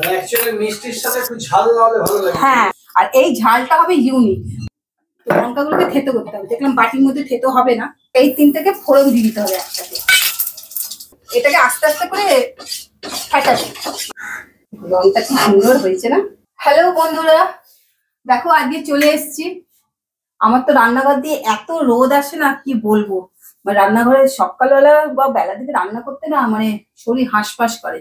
Actually মিষ্টির সাথে একটু ঝাল না হলে ভালো লাগে। হ্যাঁ, আর এই ঝালটা হবে ইউনিক। তো লঙ্কাগুলোকে থেতো করতে হবে। দেখলাম বাটির মধ্যে থেতো হবে না, এই তিনটাকে ফোড়ন দিয়ে দিতে হবে একসাথে। এটাকে আস্তে আস্তে করে ফাটাবে। রংটা কি সুন্দর হয়েছে না? হ্যালো বন্ধুরা, দেখো আজকে চলে এসেছি। আমার তো রান্নাঘর দিয়ে এত রোদ আসে না, কি বলবো। রান্নাঘরে সকালবেলা বা বেলা দিকে রান্না করতে না মানে শরীর হাঁসফাঁস করে,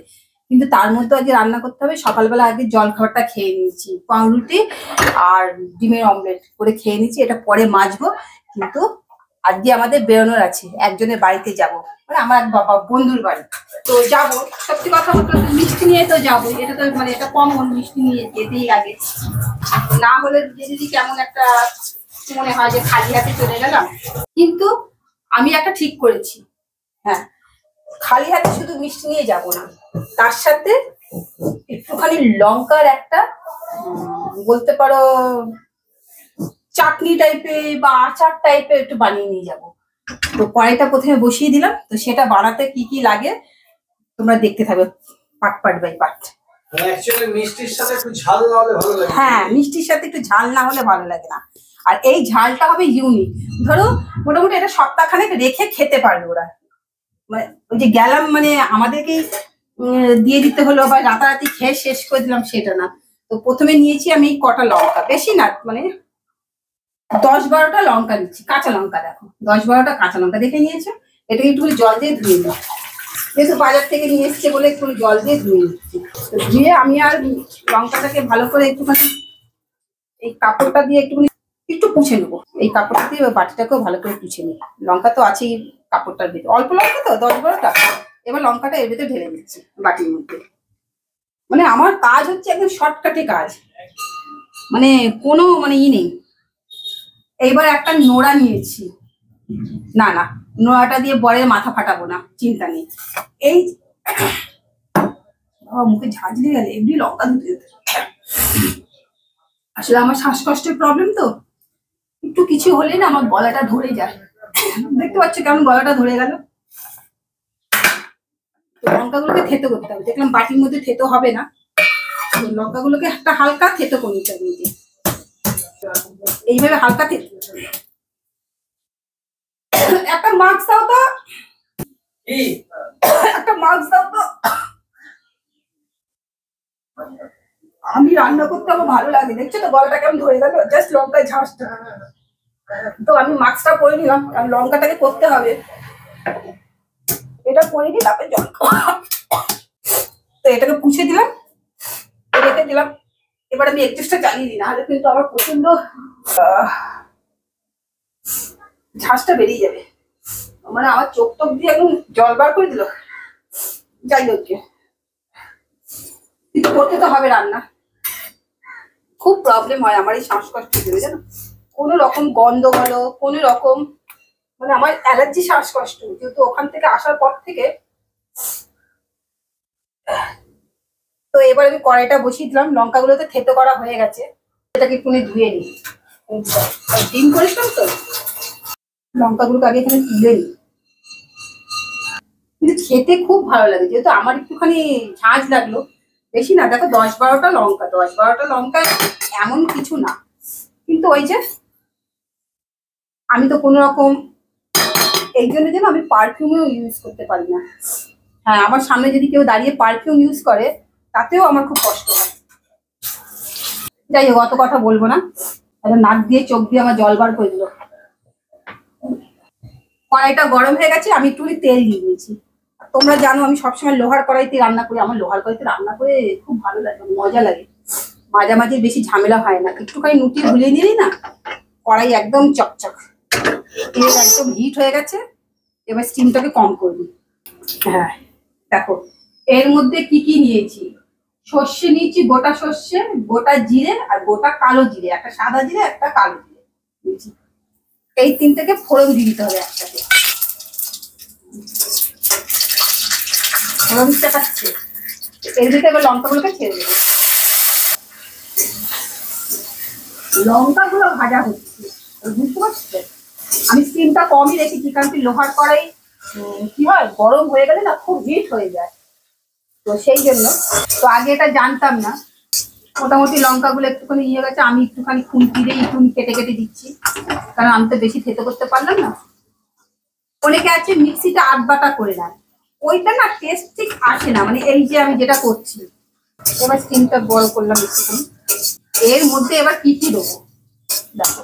কিন্তু তার মধ্যে আজকে রান্না করতে হবে। সকালবেলা আগে জল খাবারটা খেয়ে নিয়েছি, পাউরুটি আর ডিমের অমলেট করে খেয়ে নিয়েছি, এটা পরে মাজবো। কিন্তু আজকে আমাদের বেরোনোর আছে, একজনের বাড়িতে যাব, মানে আমার এক বাবা বন্ধুর বাড়ি। তো যাব, সত্যি কথা বলতে মিষ্টি নিয়ে তো যাবো, এটা তো মানে এটা কমন, মিষ্টি নিয়ে যেতেই আগে। না হলে যদি কেমন একটা মনে হয় যে খালি হাতে চলে গেলাম। কিন্তু আমি একটা ঠিক করেছি, হ্যাঁ, খালি হাতে শুধু মিষ্টি নিয়ে যাব না, তার সাথে একটুখানি লঙ্কার একটা বলতে পারো চাটনি টাইপের বা আচার টাইপের একটু বানিয়ে নিয়ে যাব। তো কড়াইটা প্রথমে বসিয়ে দিলাম, তো সেটা বানাতে কি কি লাগে তোমরা দেখতে থাকবে পার্ট বাই পার্ট। অ্যাকচুয়ালি মিষ্টির সাথে একটু ঝাল না হলে ভালো লাগে। হ্যাঁ, মিষ্টির সাথে একটু ঝাল না হলে ভালো লাগে না। আর এই ঝালটা হবে ইউনিক। ধরো মোটামুটি এটা সপ্তাহখানেক রেখে খেতে পারবে ওরা। মানে ওই যে গেলাম মানে আমাদেরকে দিয়ে দিতে হলো বা রাতারাতি খেয়ে শেষ করে দিলাম সেটা না। তো প্রথমে নিয়েছি আমি কটা লঙ্কা, বেশি না, মানে 10-12টা লঙ্কা নিচ্ছি, কাঁচা লঙ্কা। দেখো 10-12টা কাঁচা লঙ্কা দেখে নিয়েছো। এটাকে একটু জল দিয়ে ধুয়ে নিই, যেহেতু বাজার থেকে নিয়ে এসছে বলে একটু জল দিয়ে ধুয়ে নিচ্ছি। ধুয়ে আমি আর লঙ্কাটাকে ভালো করে একটুখানি এই কাপড়টা দিয়ে একটু পুছে নেবো। এই কাপড়টা দিয়ে বাটিটাকেও ভালো করে পুছে নিই। লঙ্কা তো আছেই কাপড়টার ভিতরে, অল্প লঙ্কা তো 10-12টা। এবার লঙ্কাটা এর ভিতরে ঢেলে দিচ্ছি বাটির মধ্যে। মানে আমার কাজ হচ্ছে একদম শর্টকাটে কাজ, মানে কোনো মানে নেই। এইবার একটা নোড়া নিয়েছি, না না নোড়াটা দিয়ে বরের মাথা ফাটাবো না, চিন্তা নেই। এই মুখে ঝাঁঝরে গেলে এমনি লঙ্কা দিতে, আসলে আমার শ্বাসকষ্টের প্রবলেম তো, একটু কিছু হলে না আমার গলাটা ধরে যায়। দেখতে পাচ্ছ কেমন গলাটা ধরে গেল। তো লঙ্কাগুলোকে থেতো করতে হবে। দেখলাম বাটির মধ্যে থেতো হবে না, লঙ্কাগুলোকে একটা হালকা থেতো করে নিতে হবে। এইভাবে হালকা থেতো। একটা মাস্ক দাও তো, একটা মাস্ক দাও তো। আমি রান্না করতে আমার ভালো লাগে, দেখছো তো গলাটা কেমন ধরে গেল জাস্ট লঙ্কার ঝাঁসটা। তো আমি মাস্কটা পরে নিলাম, কারণ লঙ্কাটাকে করতে হবে। এটা পরে নিই, তারপরে জল। তো এটাকে পুছে দিলাম, রেখে দিলাম। এবার আমি একটুটা চালিয়ে দিই, নাহলে কিন্তু আমার প্রচন্ড ঝাঁসটা বেরিয়ে যাবে। মানে আমার চোখ টোক দিয়ে একদম জল বার করে দিল। যাই হোক, কিন্তু করতে তো হবে রান্না। খুব প্রবলেম হয় আমার এই শ্বাসকষ্ট দিয়ে, জানো, কোনো রকম গন্ধ বলো, কোনো রকম মানে আমার অ্যালার্জি শ্বাসকষ্ট, যেহেতু ওখান থেকে আসার পর থেকে। তো এবার আমি কড়াইটা বসিয়ে দিলাম, লঙ্কাগুলোতে থেতো করা হয়ে গেছে, এটাকে একটু ধুয়ে নিই। ডিম করেছিলাম তো, লঙ্কাগুলোকে আগে এখানে তুলে নিই। কিন্তু খেতে খুব ভালো লাগে, যেহেতু আমার একটুখানি ঝাঁঝ লাগলো, বেশি না। দেখো 10-12টা লঙ্কা, 10-12টা লঙ্কা এমন কিছু না, কিন্তু ওই যে আমি তো কোনো রকম এই জন্য যেন আমি পারফিউমও ইউজ করতে পারি না। হ্যাঁ, আমার সামনে যদি কেউ দাঁড়িয়ে পারফিউম ইউজ করে তাতেও আমার খুব কষ্ট হয়। যাই হোক, অত কথা বলবো না, নাক দিয়ে চোখ দিয়ে আমার জল বার করে দিল। কড়াইটা গরম হয়ে গেছে, আমি একটু তেল দিয়ে দিয়েছি। তোমরা জানো আমি সবসময় লোহার কড়াইতে রান্না করি, আমার লোহার কড়াইতে রান্না করে খুব ভালো লাগে, মজা লাগে। মাঝামাঝি বেশি ঝামেলা হয় না, একটুখানি নুটি ভুলিয়ে নিলি না, কড়াই একদম চকচক। তেল একদম হিট হয়ে গেছে, এবার স্টিমটাকে কম করবি। হ্যাঁ দেখো, এর মধ্যে কি কি নিয়েছি। সর্ষে নিয়েছি, গোটা সর্ষে, গোটা জিরে আর গোটা কালো জিরে, একটা সাদা জিরে একটা কালো জিরে নিয়েছি। এই তিনটাকে ফোড়ন দিয়ে দিতে হবে একসাথে। ফোড়ন চাপাচ্ছে, এর ভিতরে এবার লঙ্কাগুলোকে ছেড়ে দেবো। লঙ্কাগুলো ভাজা হচ্ছে, বুঝতে পারছো? আমি স্টিমটা কমই রেখেছি, কারণ কি লোহার কড়াই কি হয়, গরম হয়ে গেলে না খুব হিট হয়ে যায়। তো সেই জন্য, তো আগে এটা জানতাম না, মোটামুটি লঙ্কাগুলো একটুখানি ইয়ে গেছে, আমি একটুখানি খুন্তি দিয়ে একটু কেটে কেটে দিচ্ছি, কারণ আমি তো বেশি থেতো করতে পারলাম না। অনেকে আছে মিক্সিটা আধ বাটা করে নেয়, ওইটা না টেস্ট ঠিক আসে না, মানে এই যে আমি যেটা করছি। এবার স্টিমটা বড় করলাম একটুখানি। এর মধ্যে এবার কি কি দেবো দেখো।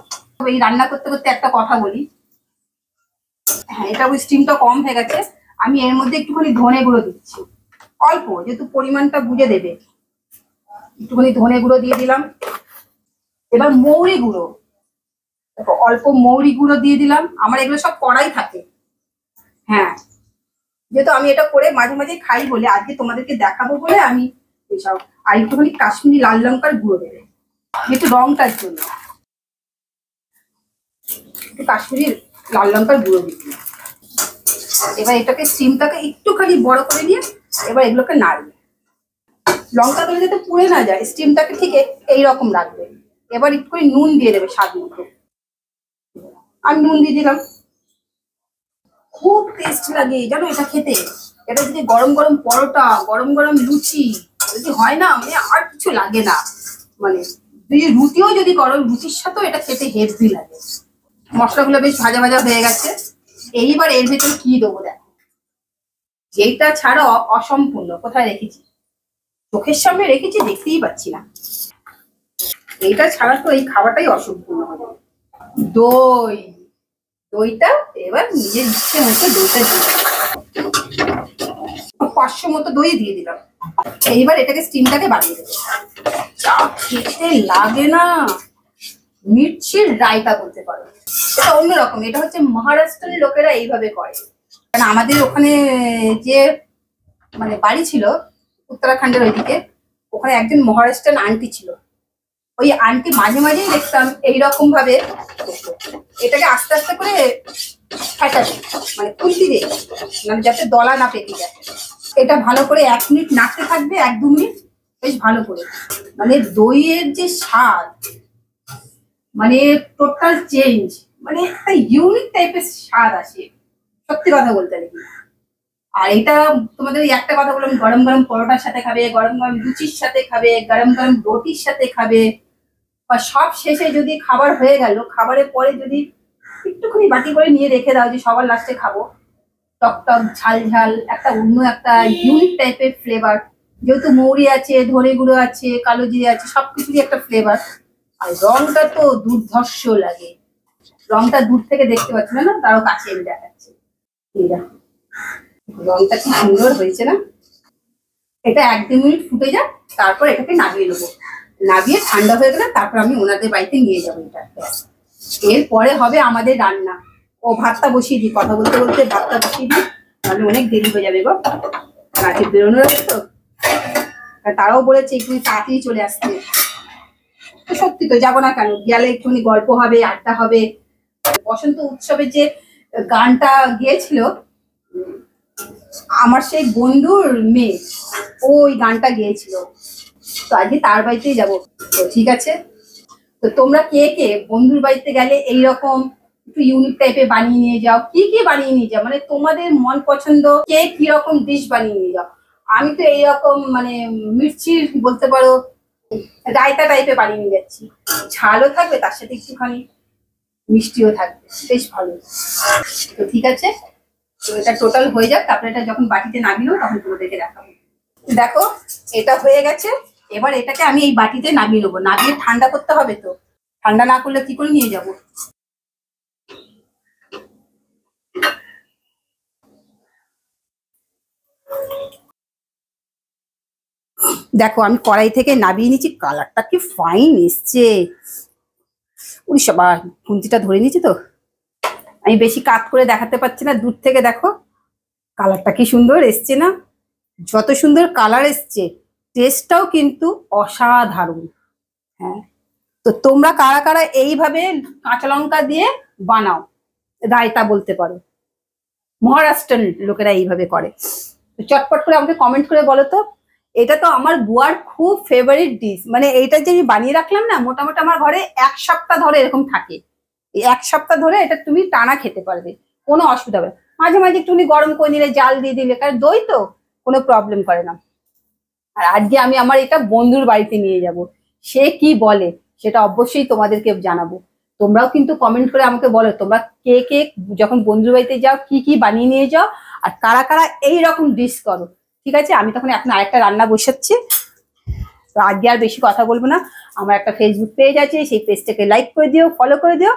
এই রান্না করতে করতে একটা কথা বলি, হ্যাঁ এটা ওই স্টিমটা কম হয়ে গেছে, আমি এর মধ্যে একটুখানি ধনে গুঁড়ো দিচ্ছি, অল্প, যেহেতু পরিমাণটা বুঝে দেবে। একটুখানি ধনে গুঁড়ো দিয়ে দিলাম। এবার মৌরি গুঁড়ো, দেখো অল্প মৌরি গুঁড়ো দিয়ে দিলাম। আমার এগুলো সব কড়াই থাকে, হ্যাঁ যেহেতু আমি এটা করে মাঝে মাঝে খাই বলে, আজকে তোমাদেরকে দেখাবো বলে আমি এসব। আর একটুখানি কাশ্মীরি লাল লঙ্কার গুঁড়ো দেবে, একটু রংটার জন্য একটু কাশ্মীরি লাল লঙ্কার গুঁড়ো দিচ্ছি। এবার এটাকে স্টিমটাকে একটুখানি বড় করে নিয়ে এবার এগুলোকে নাড়বে। লঙ্কাগুলো যাতে পুড়ে না যায়, স্টিমটাকে ঠিক এইরকম রাখবে। এবার একটুখানি নুন দিয়ে দেবে স্বাদ মতো। আমি নুন দিয়ে দিলাম। খুব টেস্ট লাগে জানো এটা খেতে। এটা যদি গরম গরম পরোটা, গরম গরম লুচি যদি হয় না, মানে আর কিছু লাগে না। মানে রুটিও যদি গরম, রুটির সাথেও এটা খেতে হেভি লাগে। মশলাগুলো বেশ ভাজা ভাজা হয়ে গেছে। এইবার এর ভেতরে কি দেবো দেখো, যেটা ছাড়া অসম্পূর্ণ। কোথায় রেখেছি? চোখের সামনে রেখেছি, দেখতেই পাচ্ছি না। এইটা ছাড়া তো এই খাবারটাই অসম্পূর্ণ হবে। দই, দইটা এবার নিজের ইচ্ছে মতো দইটা দিয়ে 500 মতো দই দিয়ে দিলাম। এইবার এটাকে স্টিমটাকে বাড়িয়ে দেবো। যা খেতে লাগে না, মির্চির রায়তা বলতে পারো। এটা অন্যরকম, এটা হচ্ছে মহারাষ্ট্রের লোকেরা এইভাবে করে। কারণ আমাদের ওখানে যে মানে বাড়ি ছিল উত্তরাখণ্ডের ওইদিকে, ওখানে একজন মহারাষ্ট্রান আন্টি ছিল। ওই আন্টি মাঝে মাঝেই দেখতাম এইরকম ভাবে এটাকে আস্তে আস্তে করে ফাটাবে, মানে খুন্তি দিয়ে, মানে যাতে দলা না পেকে যায়। এটা ভালো করে 1 মিনিট নাড়তে থাকবে, 1-2 মিনিট বেশ ভালো করে। মানে দইয়ের যে স্বাদ, মানে টোটাল চেঞ্জ, মানে একটা ইউনিক টাইপের স্বাদ আসে, সত্যি কথা বলতে গেলে। আর এটা তোমাদের একটা কথা বললাম, গরম গরম পরোটার সাথে খাবে, গরম গরম লুচির সাথে খাবে, গরম গরম রুটির সাথে খাবে, বা সব শেষে যদি খাবার হয়ে গেল, খাবারের পরে যদি একটুখানি বাটি করে নিয়ে রেখে দাও যে সবার লাস্টে খাবো, টক টক ঝাল ঝাল একটা অন্য একটা ইউনিক টাইপের ফ্লেভার। যেহেতু মৌরি আছে, ধনে গুঁড়ো আছে, কালো জিরে আছে, সবকিছুরই একটা ফ্লেভার। আর রংটা তো দুর্ধর্ষ লাগে। রংটা দূর থেকে দেখতে পাচ্ছি না, তারও কাছে এনে দেখাচ্ছে। এই দেখো রংটা কি সুন্দর হয়েছে না। এটা 1-2 মিনিট ফুটে যাক, তারপর এটাকে নামিয়ে নেবো। নামিয়ে ঠান্ডা হয়ে গেলে তারপর আমি ওনাদের বাড়িতে নিয়ে যাবো এটা। এরপরে হবে আমাদের রান্না। ও ভাতটা বসিয়ে দিই, কথা বলতে বলতে ভাতটা বসিয়ে দিই, তাহলে অনেক দেরি হয়ে যাবে গো। রাতে বেরোনো আছে তো, তারাও বলেছে একটু তাড়াতাড়ি চলে আসতে। তো সত্যি তো যাবো না কেন, গেলে একটুখানি গল্প হবে, আড্ডা হবে। বসন্ত উৎসবে যে গানটা গিয়েছিল আমার সেই বন্ধুর মেয়ে, ওই গানটা গেয়েছিল। তো আজকে তার বাড়িতেই যাবো। তো ঠিক আছে, তো তোমরা কে কে বন্ধুর বাড়িতে গেলে এইরকম একটু ইউনিক টাইপের বানিয়ে নিয়ে যাও? কি কি বানিয়ে নিয়ে যাও, মানে তোমাদের মন পছন্দ কে কিরকম ডিশ বানিয়ে নিয়ে যাও। আমি তো এইরকম মানে মির্চির বলতে পারো রায়তা টাইপের বানিয়ে নিয়ে যাচ্ছি। ঝালও থাকবে, তার সাথে একটুখানি মিষ্টিও থাকবে, বেশ ভালো। তো ঠিক আছে, তো এটা টোটাল হয়ে যাক, তারপরে এটা যখন বাটিতে নামিয়ে তখন তোমাদেরকে দেখাবো। দেখো এটা হয়ে গেছে। এবার এটাকে আমি এই বাটিতে নামিয়ে নেবো। নামিয়ে ঠান্ডা করতে হবে, তো ঠান্ডা না করলে কি করে নিয়ে যাব। দেখো আমি কড়াই থেকে নামিয়ে নিচ্ছি, কালারটা কি ফাইন এসছে। উড়িষ্যা বা খুন্তিটা ধরে নিয়েছি তো, আমি বেশি কাট করে দেখাতে পারছি না, দূর থেকে দেখো কালারটা কি সুন্দর এসছে না। যত সুন্দর কালার এসছে, টেস্টটাও কিন্তু অসাধারণ। হ্যাঁ, তো তোমরা কারা কারা এইভাবে কাঁচা লঙ্কা দিয়ে বানাও, রায়তা বলতে পারো, মহারাষ্ট্রের লোকেরা এইভাবে করে। তো চটপট করে আমাকে কমেন্ট করে বলো তো। এটা তো আমার বুয়ার খুব ফেভারিট ডিশ, মানে এইটা যে আমি বানিয়ে রাখলাম না, মোটামুটি আমার ঘরে 1 সপ্তাহ ধরে এরকম থাকে। এই 1 সপ্তাহ ধরে এটা তুমি টানা খেতে পারবে, কোনো অসুবিধা হবে না। মাঝে মাঝে একটুখানি গরম করে নিলে, জাল দিয়ে দিলে, কারণ দই তো কোনো প্রবলেম করে না। আর আজকে আমি আমার এটা বন্ধুর বাড়িতে নিয়ে যাব, সে কি বলে সেটা অবশ্যই তোমাদেরকে জানাবো। তোমরাও কিন্তু কমেন্ট করে আমাকে বলো তোমরা কে কে যখন বন্ধুর বাড়িতে যাও কি কি বানিয়ে নিয়ে যাও, আর কারা কারা এইরকম ডিশ করো। ঠিক আছে, আমি তখন এখন আরেকটা রান্না বসাচ্ছি। তো আজকে আর বেশি কথা বলবো না। আমার একটা ফেসবুক পেজ আছে, সেই পেজটাকে লাইক করে দিও, ফলো করে দিও।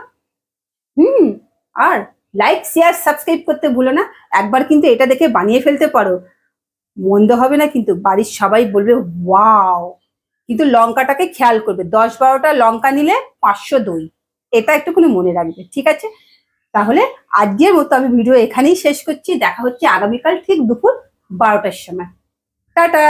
আর লাইক শেয়ার সাবস্ক্রাইব করতে ভুলো না। একবার কিন্তু এটা দেখে বানিয়ে ফেলতে পারো, মন্দ হবে না কিন্তু, বাড়ির সবাই বলবে ওয়াও। কিন্তু লঙ্কাটাকে খেয়াল করবে, 10-12টা লঙ্কা নিলে 500 দই, এটা একটুখানি মনে রাখবে। ঠিক আছে, তাহলে আজকের মতো আমি ভিডিও এখানেই শেষ করছি। দেখা হচ্ছে আগামীকাল ঠিক দুপুর 12টার সময়। টাটা।